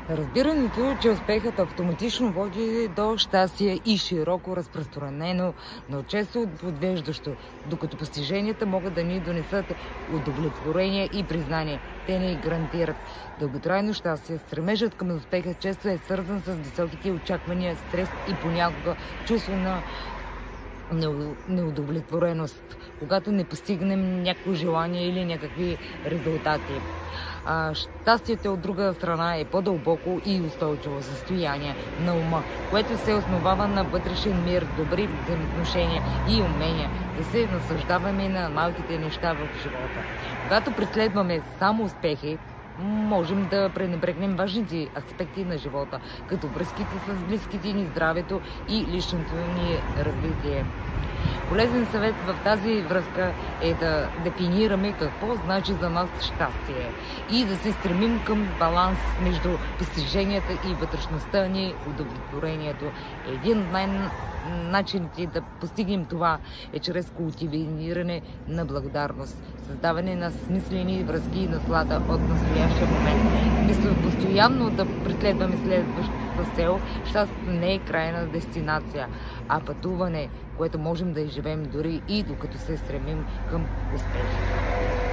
Разбирането, че успехът автоматично води до щастие и широко разпространено, но често подвеждащо, докато постиженията могат да ни донесат удовлетворение и признание. Те ни гарантират дълготрайно щастие. Стремежът към успеха често е свързан с високите очаквания, стрес и понякога чувство на неудовлетвореност, когато не постигнем някакво желание или някакви резултати. Щастието от друга страна е по-дълбоко и устойчиво състояние на ума, което се основава на вътрешен мир, добри взаимоотношения и умения да се наслаждаваме на малките неща в живота. Когато преследваме само успехи, можем да пренебрегнем важните аспекти на живота, като връзките с близките ни, здравето и личното ни развитие. Полезен съвет в тази връзка е да дефинираме какво значи за нас щастие и да се стремим към баланс между постиженията и вътрешността ни, удовлетворението. Един от начините да постигнем това е чрез култивиране на благодарност, създаване на смислени връзки и наслада от настоящия момент. Вместо постоянно да преследваме следващата цел, щастието не е крайна дестинация, а пътуване, което можем да изживеем дори и докато се стремим към успех.